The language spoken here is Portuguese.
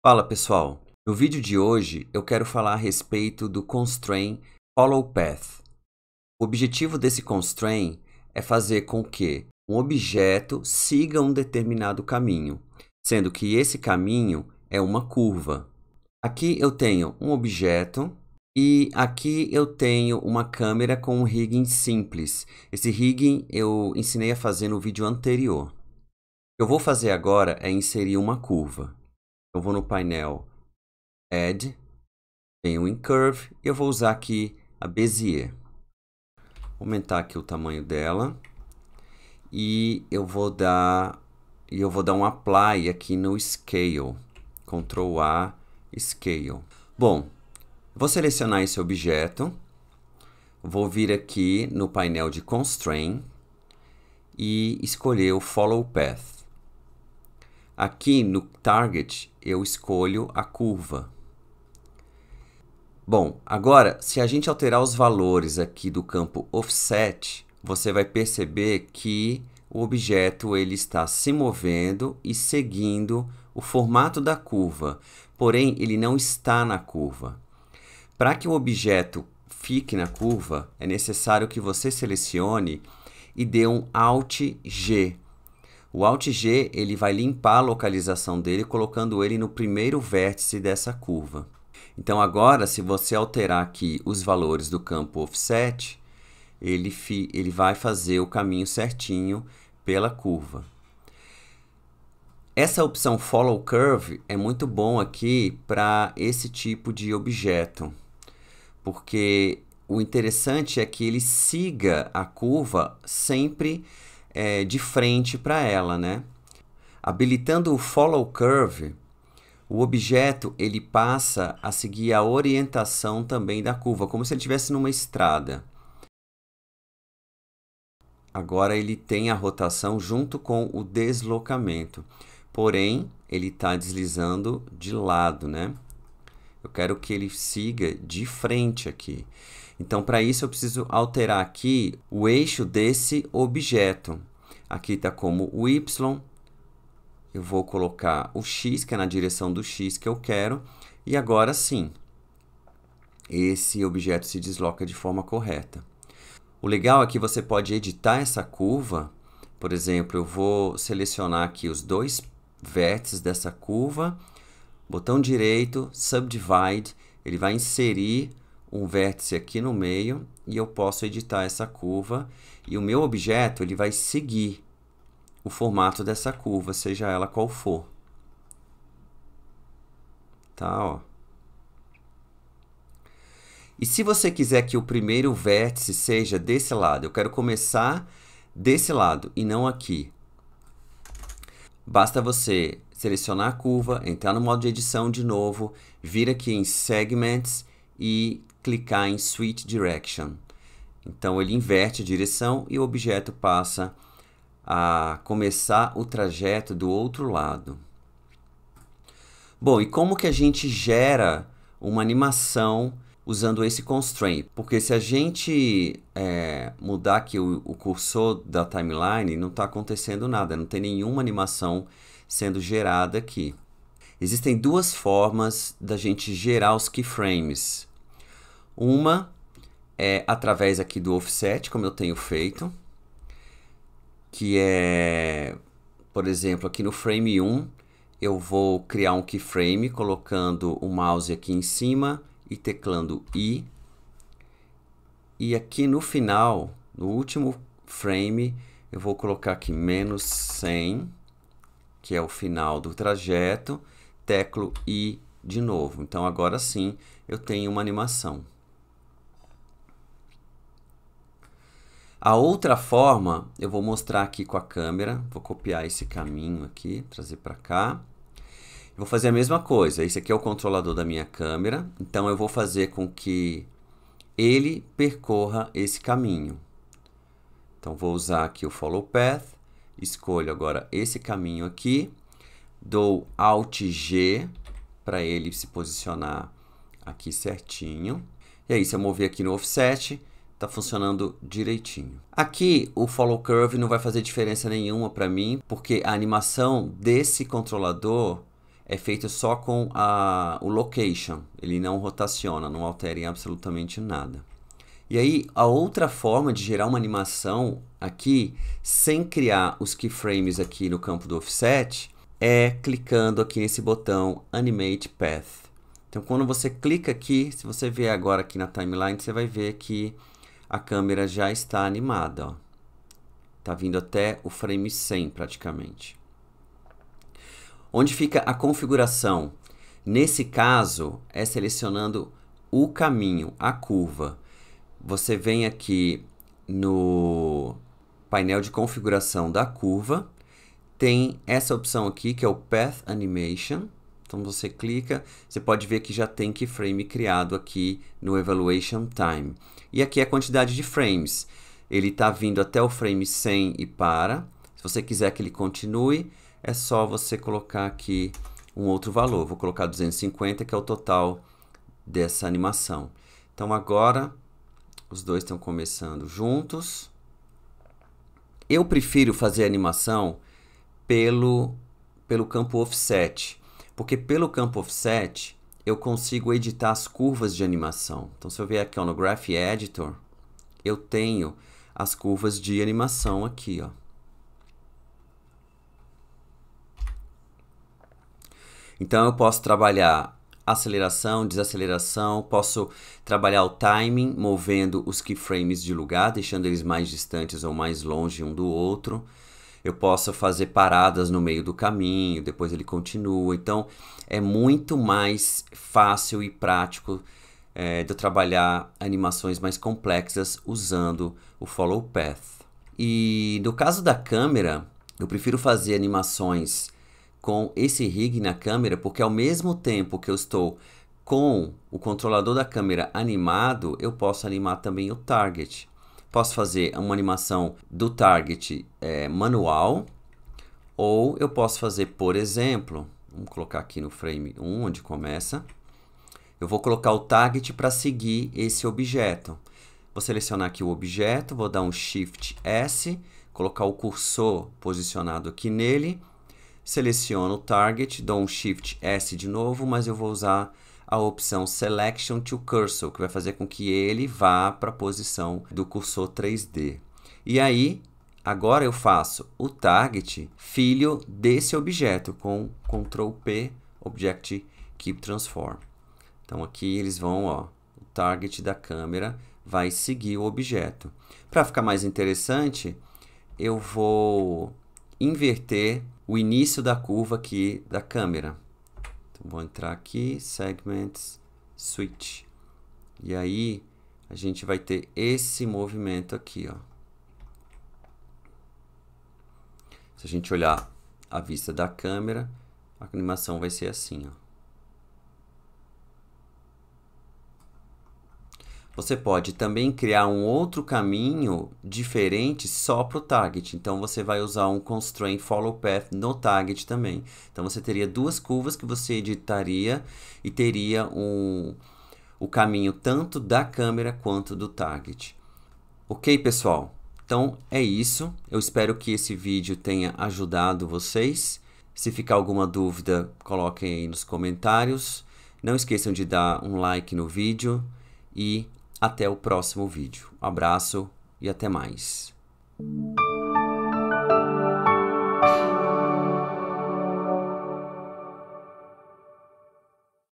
Fala pessoal, no vídeo de hoje eu quero falar a respeito do constraint Follow Path. O objetivo desse constraint é fazer com que um objeto siga um determinado caminho, sendo que esse caminho é uma curva. Aqui eu tenho um objeto e aqui eu tenho uma câmera com um rigging simples. Esse rigging eu ensinei a fazer no vídeo anterior. O que eu vou fazer agora é inserir uma curva. Eu vou no painel Add, venho em Curve e eu vou usar aqui a Bezier. Vou aumentar aqui o tamanho dela e eu vou dar um Apply aqui no Scale, Ctrl A, Scale. Bom, vou selecionar esse objeto, vou vir aqui no painel de Constraint e escolher o Follow Path. Aqui no Target eu escolho a curva. Bom, agora, se a gente alterar os valores aqui do campo Offset, você vai perceber que o objeto ele está se movendo e seguindo o formato da curva, porém ele não está na curva. Para que o objeto fique na curva, é necessário que você selecione e dê um Alt G. O Alt G ele vai limpar a localização dele, colocando ele no primeiro vértice dessa curva. Então agora, se você alterar aqui os valores do campo Offset, ele vai fazer o caminho certinho pela curva. Essa opção Follow Curve é muito bom aqui para esse tipo de objeto, porque o interessante é que ele siga a curva sempre de frente para ela, né? Habilitando o Follow Curve, o objeto ele passa a seguir a orientação também da curva, como se ele estivesse numa estrada. Agora ele tem a rotação junto com o deslocamento, porém ele está deslizando de lado, né? Eu quero que ele siga de frente aqui. Então, para isso, eu preciso alterar aqui o eixo desse objeto. Aqui está como o Y. Eu vou colocar o X, que é na direção do X que eu quero. E agora sim, esse objeto se desloca de forma correta. O legal é que você pode editar essa curva. Por exemplo, eu vou selecionar aqui os dois vértices dessa curva. Botão direito, Subdivide. Ele vai inserir um vértice aqui no meio e eu posso editar essa curva e o meu objeto ele vai seguir o formato dessa curva, seja ela qual for. Tá, ó. E se você quiser que o primeiro vértice seja desse lado, eu quero começar desse lado e não aqui. Basta você selecionar a curva, entrar no modo de edição de novo, vir aqui em Segments e clicar em Switch Direction. Então ele inverte a direção e o objeto passa a começar o trajeto do outro lado. Bom, e como que a gente gera uma animação usando esse constraint? Porque se a gente mudar aqui o cursor da timeline, não está acontecendo nada, não tem nenhuma animação sendo gerada aqui. Existem duas formas da gente gerar os keyframes. Uma é através aqui do offset, como eu tenho feito, que é, por exemplo, aqui no frame 1, eu vou criar um keyframe colocando o mouse aqui em cima e teclando I. E aqui no final, no último frame, eu vou colocar aqui menos 100, que é o final do trajeto, teclo I de novo. Então agora sim eu tenho uma animação. A outra forma, eu vou mostrar aqui com a câmera, vou copiar esse caminho aqui, trazer para cá. Vou fazer a mesma coisa, esse aqui é o controlador da minha câmera, então eu vou fazer com que ele percorra esse caminho. Então vou usar aqui o Follow Path, escolho agora esse caminho aqui, dou Alt G para ele se posicionar aqui certinho. E aí, se eu mover aqui no Offset, está funcionando direitinho. Aqui o Follow Curve não vai fazer diferença nenhuma para mim, porque a animação desse controlador é feito só com o location, ele não rotaciona, não altera em absolutamente nada. E aí, a outra forma de gerar uma animação aqui, sem criar os keyframes aqui no campo do offset, é clicando aqui nesse botão Animate Path. Então, quando você clica aqui, se você vier agora aqui na timeline, você vai ver que a câmera já está animada, ó. Tá vindo até o frame 100 praticamente. Onde fica a configuração? Nesse caso, é selecionando o caminho, a curva. Você vem aqui no painel de configuração da curva, tem essa opção aqui que é o Path Animation. Então você clica, você pode ver que já tem keyframe criado aqui no Evaluation Time. E aqui é a quantidade de frames. Ele está vindo até o frame 100 e para. Se você quiser que ele continue, é só você colocar aqui um outro valor. Vou colocar 250, que é o total dessa animação. Então agora os dois estão começando juntos. Eu prefiro fazer a animação pelo campo offset, porque pelo campo offset eu consigo editar as curvas de animação. Então se eu vier aqui ó, no Graph Editor, eu tenho as curvas de animação aqui, ó. Então eu posso trabalhar aceleração, desaceleração, posso trabalhar o timing, movendo os keyframes de lugar, deixando eles mais distantes ou mais longe um do outro. Eu posso fazer paradas no meio do caminho, depois ele continua. Então é muito mais fácil e prático de eu trabalhar animações mais complexas usando o Follow Path. E no caso da câmera, eu prefiro fazer animações com esse rig na câmera, porque ao mesmo tempo que eu estou com o controlador da câmera animado, eu posso animar também o target. Posso fazer uma animação do target manual, ou eu posso fazer, por exemplo, vamos colocar aqui no frame 1, onde começa, eu vou colocar o target para seguir esse objeto. Vou selecionar aqui o objeto, vou dar um Shift S, colocar o cursor posicionado aqui nele, seleciono o target, dou um Shift S de novo, mas eu vou usar a opção Selection to Cursor, que vai fazer com que ele vá para a posição do cursor 3D. E aí, agora eu faço o target filho desse objeto, com Ctrl P, Object Keep Transform. Então aqui eles vão, ó, o target da câmera vai seguir o objeto. Para ficar mais interessante, eu vou inverter o início da curva aqui da câmera. Então, vou entrar aqui, Segments, Switch. E aí, a gente vai ter esse movimento aqui, ó. Se a gente olhar a vista da câmera, a animação vai ser assim, ó. Você pode também criar um outro caminho diferente só para o target. Então, você vai usar um Constraint Follow Path no target também. Então, você teria duas curvas que você editaria e teria o caminho tanto da câmera quanto do target. Ok, pessoal? Então, é isso. Eu espero que esse vídeo tenha ajudado vocês. Se ficar alguma dúvida, coloquem aí nos comentários. Não esqueçam de dar um like no vídeo e até o próximo vídeo. Um abraço e até mais.